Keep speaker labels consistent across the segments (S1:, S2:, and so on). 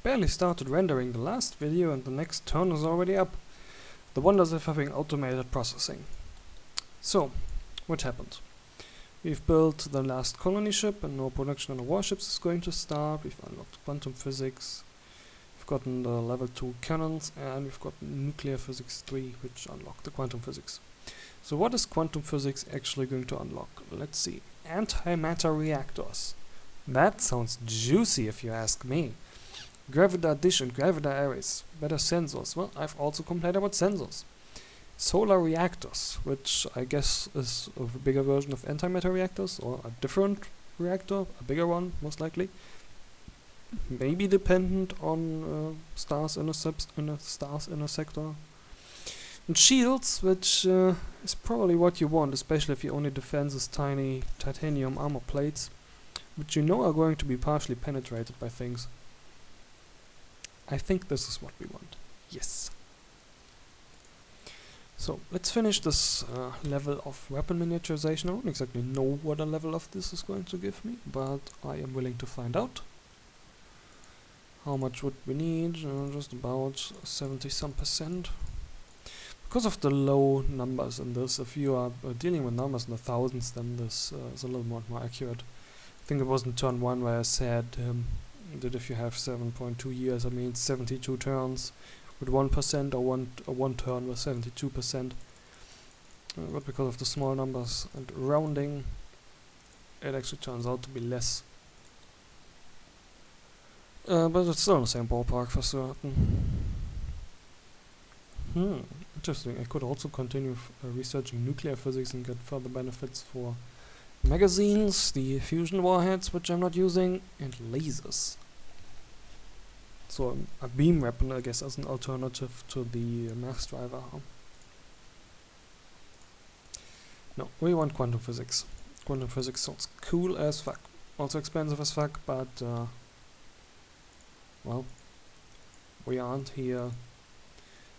S1: barely started rendering the last video and the next turn is already up. The wonders of having automated processing. So, what happened? We've built the last colony ship and no production on the warships is going to start. We've unlocked quantum physics. We've gotten the level 2 cannons and we've got nuclear physics 3, which unlocked the quantum physics. So what is quantum physics actually going to unlock? Let's see. Antimatter reactors. That sounds juicy if you ask me. Gravitar dish and gravitar arrays. Better sensors. Well, I've also complained about sensors. Solar reactors, which I guess is a bigger version of antimatter reactors, or a different reactor, a bigger one, most likely. Maybe dependent on stars in a sector. And shields, which is probably what you want, especially if your only defense is tiny titanium armor plates, which you know are going to be partially penetrated by things. I think this is what we want. Yes. So let's finish this level of weapon miniaturization. I don't exactly know what a level of this is going to give me, but I am willing to find out. How much would we need? Just about 70-some%. Because of the low numbers in this, if you are dealing with numbers in the thousands, then this is a little more accurate. I think it was in turn 1 where I said that if you have 7.2 years, that means 72 turns with 1% or one turn with 72%. But because of the small numbers and rounding, it actually turns out to be less. But it's still in the same ballpark for certain. Interesting. I could also continue researching nuclear physics and get further benefits for magazines, the fusion warheads, which I'm not using, and lasers. So a beam weapon, I guess, as an alternative to the mass driver. No, we want quantum physics. Quantum physics sounds cool as fuck. Also expensive as fuck, but well, we aren't here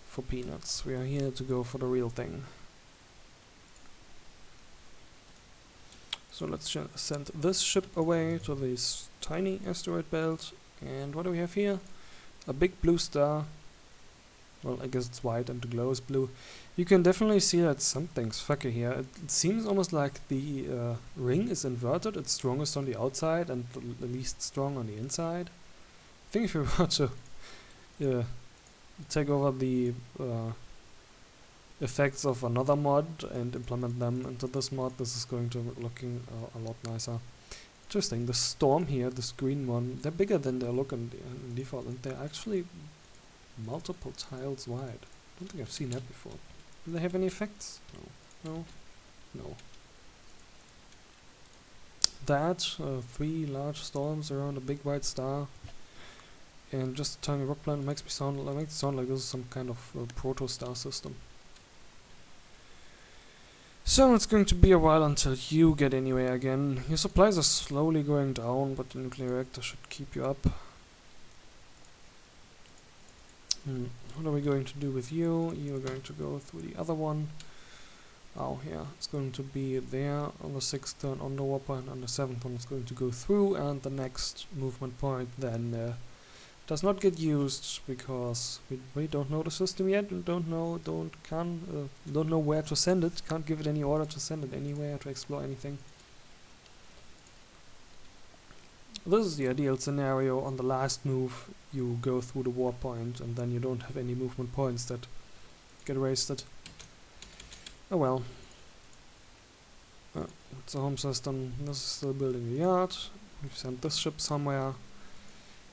S1: for peanuts. We are here to go for the real thing. So let's send this ship away to this tiny asteroid belt. And what do we have here? A big blue star. Well, I guess it's white and the glow is blue. You can definitely see that something's fucky here. It seems almost like the ring is inverted. It's strongest on the outside and the least strong on the inside. I think if you were to take over the effects of another mod and implement them into this mod, this is going to be looking a lot nicer. Interesting, the storm here, this green one, they're bigger than they look in default, and they're actually multiple tiles wide. I don't think I've seen that before. Do they have any effects? No. That, 3 large storms around a big white star, and just a tiny rock planet makes it sound like this is some kind of proto-star system. So it's going to be a while until you get anywhere again. Your supplies are slowly going down, but the nuclear reactor should keep you up. What are we going to do with you? You're going to go through the other one. Oh yeah, it's going to be there on the 6th turn on the warper, and on the 7th one it's going to go through, and the next movement point then does not get used because we don't know the system yet, and don't know where to send it, can't give it any order to send it anywhere to explore anything. This is the ideal scenario. On the last move you go through the war point and then you don't have any movement points that get wasted. Oh well. It's a home system. This is still building the yard. We've sent this ship somewhere.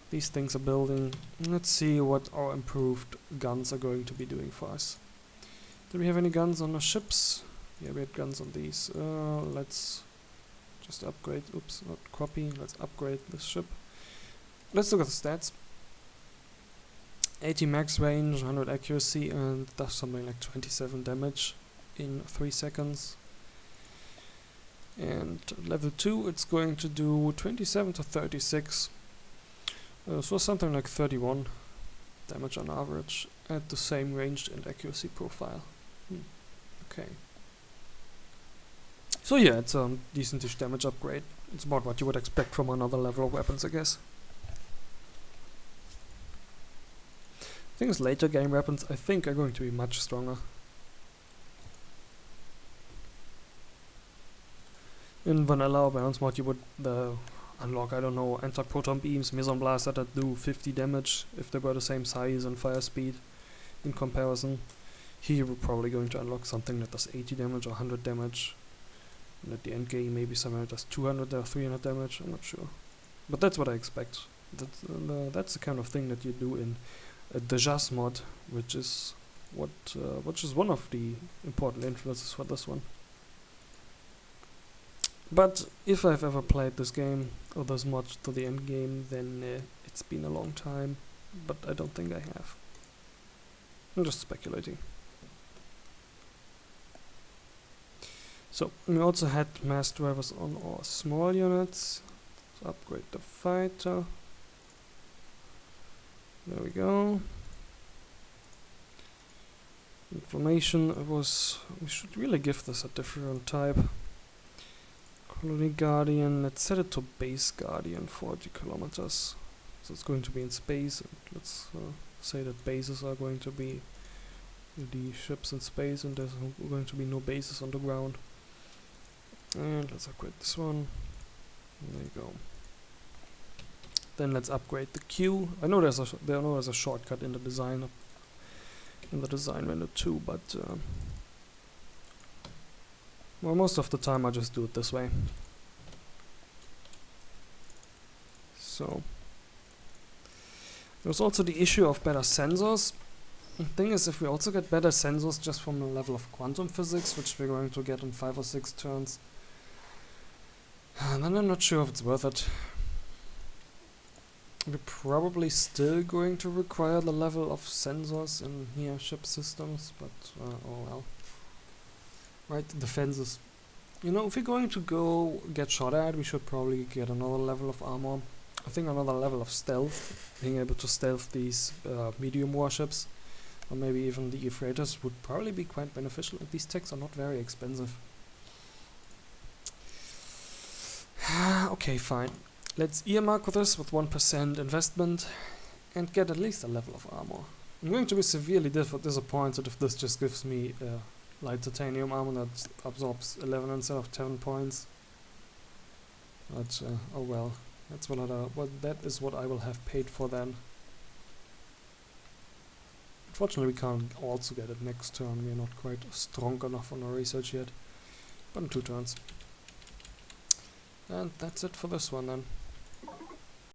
S1: These things are building. Let's see what our improved guns are going to be doing for us. Do we have any guns on the ships? Yeah, we had guns on these. Let's just upgrade. Oops, not copy. Let's upgrade this ship. Let's look at the stats. 80 max range, 100 accuracy, and does something like 27 damage in 3 seconds. And level 2, it's going to do 27 to 36. So something like 31 damage on average at the same range and accuracy profile. Okay. So yeah, it's a decentish damage upgrade. It's about what you would expect from another level of weapons, I guess. Things later game weapons I think are going to be much stronger. In vanilla or balance mod you would unlock, I don't know, anti-proton beams, meson blaster that do 50 damage if they were the same size and fire speed in comparison. Here we're probably going to unlock something that does 80 damage or 100 damage. And at the end game maybe somewhere that does 200 or 300 damage, I'm not sure. But that's what I expect. That's the kind of thing that you do in the Jas mod, which is one of the important influences for this one. But if I've ever played this game or this mod to the end game, then it's been a long time, but I don't think I have. I'm just speculating. So, we also had mass drivers on our small units. Let's upgrade the fighter. There we go. Inflammation was... we should really give this a different type. Colony Guardian, let's set it to Base Guardian, 40 kilometers. So it's going to be in space. And let's say that bases are going to be the ships in space and there's going to be no bases on the ground. And let's upgrade this one. There you go. Then let's upgrade the queue. I know there's a shortcut in the design window too, but well, most of the time I just do it this way. So there's also the issue of better sensors. The thing is, if we also get better sensors just from the level of quantum physics, which we're going to get in 5 or 6 turns, then I'm not sure if it's worth it. We're probably still going to require the level of sensors in here ship systems, but oh well. Right, defenses. You know, if we're going to go get shot at, we should probably get another level of armor. I think another level of stealth, being able to stealth these medium warships, or maybe even the freighters would probably be quite beneficial, and these techs are not very expensive. Okay, fine. Let's earmark this with 1% investment and get at least a level of armor. I'm going to be severely disappointed if this just gives me light titanium armor that absorbs 11 instead of 10 points. But oh well, that's that is what I will have paid for then. Unfortunately, we can't also get it next turn. We are not quite strong enough on our research yet. But in 2 turns. And that's it for this one then.